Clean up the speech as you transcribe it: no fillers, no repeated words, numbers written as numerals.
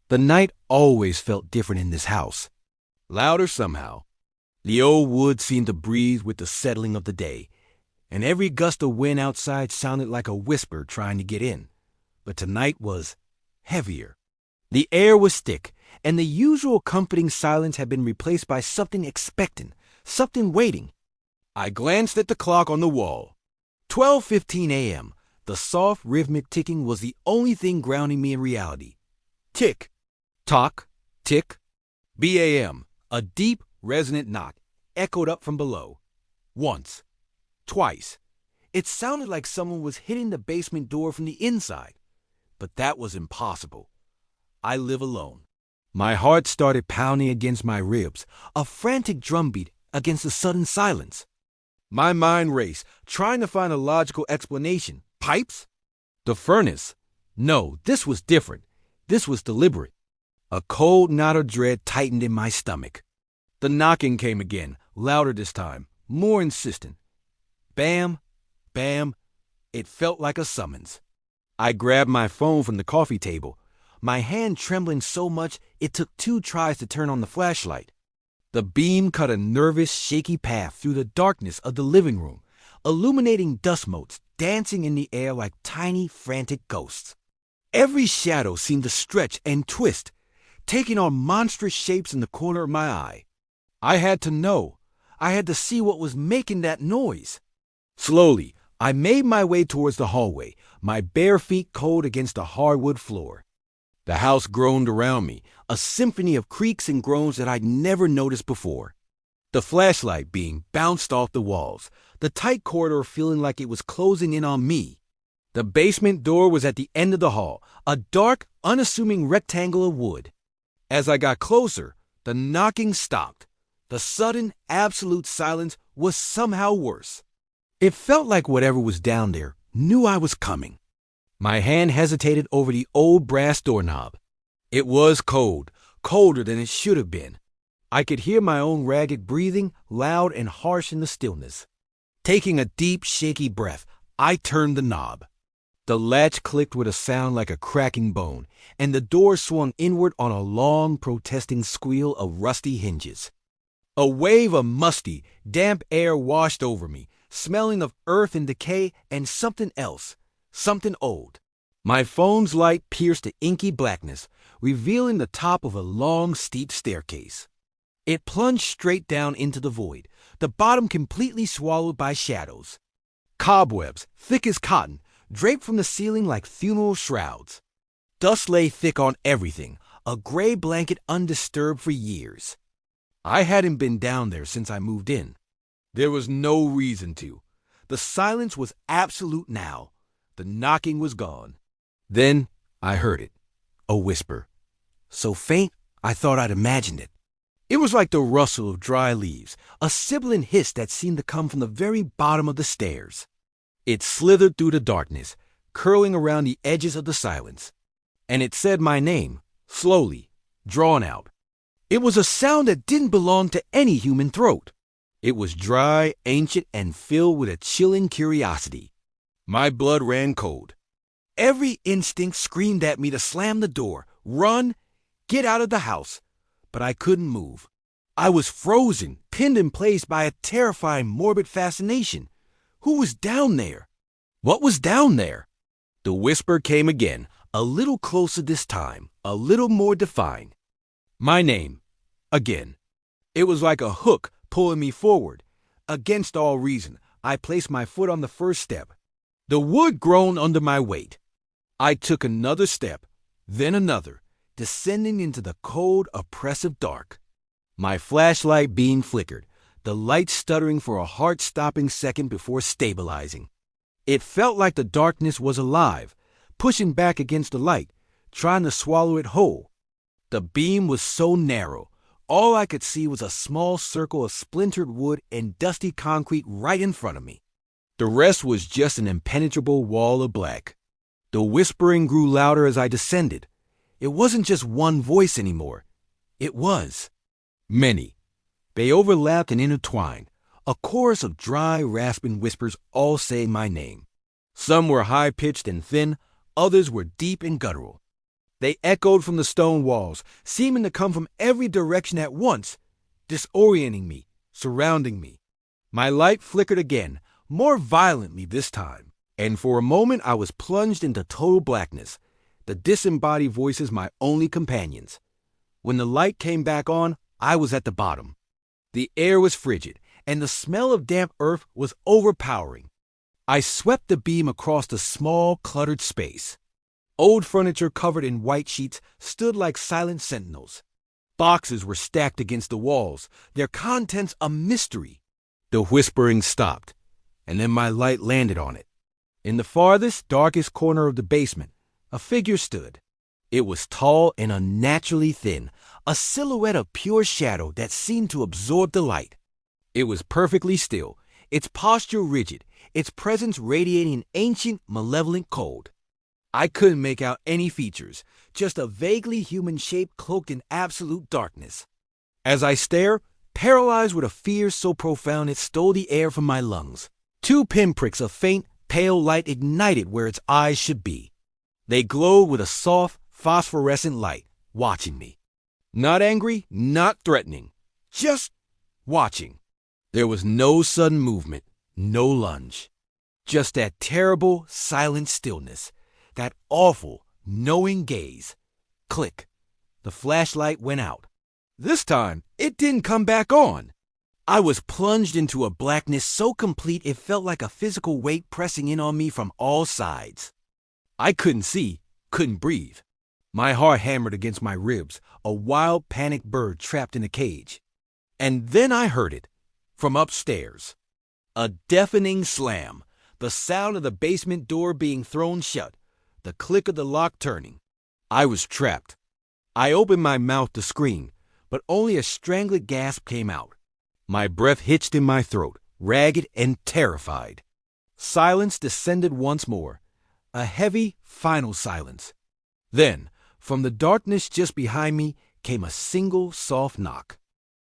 The night always felt different in this house. Louder somehow. The old wood seemed to breathe with the settling of the day, and every gust of wind outside sounded like a whisper trying to get in. But tonight was heavier. The air was thick, and the usual comforting silence had been replaced by something expectant, something waiting. I glanced at the clock on the wall. 12:15 a.m. The soft, rhythmic ticking was the only thing grounding me in reality. Tick, tock, tick. BAM. A deep, resonant knock echoed up from below. Once. Twice. It sounded like someone was hitting the basement door from the inside. But that was impossible. I live alone. My heart started pounding against my ribs, a frantic drumbeat against the sudden silence. My mind raced, trying to find a logical explanation. Pipes? The furnace? No, this was different. This was deliberate. A cold knot of dread tightened in my stomach. The knocking came again, louder this time, more insistent. Bam, bam. It felt like a summons. I grabbed my phone from the coffee table, my hand trembling so much it took 2 tries to turn on the flashlight. The beam cut a nervous, shaky path through the darkness of the living room, illuminating dust motes dancing in the air like tiny, frantic ghosts. Every shadow seemed to stretch and twist, taking on monstrous shapes in the corner of my eye. I had to know. I had to see what was making that noise. Slowly, I made my way towards the hallway, my bare feet cold against the hardwood floor. The house groaned around me, a symphony of creaks and groans that I'd never noticed before. The flashlight beam bounced off the walls, the tight corridor feeling like it was closing in on me. The basement door was at the end of the hall, a dark, unassuming rectangle of wood. As I got closer, the knocking stopped. The sudden, absolute silence was somehow worse. It felt like whatever was down there knew I was coming. My hand hesitated over the old brass doorknob. It was cold, colder than it should have been. I could hear my own ragged breathing, loud and harsh in the stillness. Taking a deep, shaky breath, I turned the knob. The latch clicked with a sound like a cracking bone, and the door swung inward on a long, protesting squeal of rusty hinges. A wave of musty, damp air washed over me, smelling of earth and decay and something else. Something old. My phone's light pierced the inky blackness, revealing the top of a long, steep staircase. It plunged straight down into the void, the bottom completely swallowed by shadows. Cobwebs, thick as cotton, draped from the ceiling like funeral shrouds. Dust lay thick on everything, a gray blanket undisturbed for years. I hadn't been down there since I moved in. There was no reason to. The silence was absolute now. The knocking was gone. Then I heard it. A whisper. So faint, I thought I'd imagined it. It was like the rustle of dry leaves, a sibilant hiss that seemed to come from the very bottom of the stairs. It slithered through the darkness, curling around the edges of the silence. And it said my name, slowly, drawn out. It was a sound that didn't belong to any human throat. It was dry, ancient, and filled with a chilling curiosity. My blood ran cold. Every instinct screamed at me to slam the door, run, get out of the house. But I couldn't move. I was frozen, pinned in place by a terrifying, morbid fascination. Who was down there? What was down there? The whisper came again, a little closer this time, a little more defined. My name. Again. It was like a hook pulling me forward. Against all reason, I placed my foot on the first step. The wood groaned under my weight. I took another step, then another, descending into the cold, oppressive dark. My flashlight beam flickered, the light stuttering for a heart-stopping second before stabilizing. It felt like the darkness was alive, pushing back against the light, trying to swallow it whole. The beam was so narrow, all I could see was a small circle of splintered wood and dusty concrete right in front of me. The rest was just an impenetrable wall of black. The whispering grew louder as I descended. It wasn't just one voice anymore. It was many. They overlapped and intertwined, a chorus of dry, rasping whispers all saying my name. Some were high-pitched and thin, others were deep and guttural. They echoed from the stone walls, seeming to come from every direction at once, disorienting me, surrounding me. My light flickered again, more violently this time, and for a moment I was plunged into total blackness, the disembodied voices my only companions. When the light came back on, I was at the bottom. The air was frigid, and the smell of damp earth was overpowering. I swept the beam across the small, cluttered space. Old furniture covered in white sheets stood like silent sentinels. Boxes were stacked against the walls, their contents a mystery. The whispering stopped, and then my light landed on it. In the farthest, darkest corner of the basement, a figure stood. It was tall and unnaturally thin, a silhouette of pure shadow that seemed to absorb the light. It was perfectly still, its posture rigid, its presence radiating ancient, malevolent cold. I couldn't make out any features, just a vaguely human shape cloaked in absolute darkness. As I stared, paralyzed with a fear so profound it stole the air from my lungs, 2 pinpricks of faint, pale light ignited where its eyes should be. They glowed with a soft, phosphorescent light, watching me. Not angry, not threatening, just watching. There was no sudden movement, no lunge. Just that terrible, silent stillness, that awful, knowing gaze. Click. The flashlight went out. This time, it didn't come back on. I was plunged into a blackness so complete it felt like a physical weight pressing in on me from all sides. I couldn't see, couldn't breathe. My heart hammered against my ribs, a wild, panicked bird trapped in a cage. And then I heard it, from upstairs. A deafening slam, the sound of the basement door being thrown shut, the click of the lock turning. I was trapped. I opened my mouth to scream, but only a strangled gasp came out. My breath hitched in my throat, ragged and terrified. Silence descended once more, a heavy, final silence. Then, from the darkness just behind me, came a single soft knock.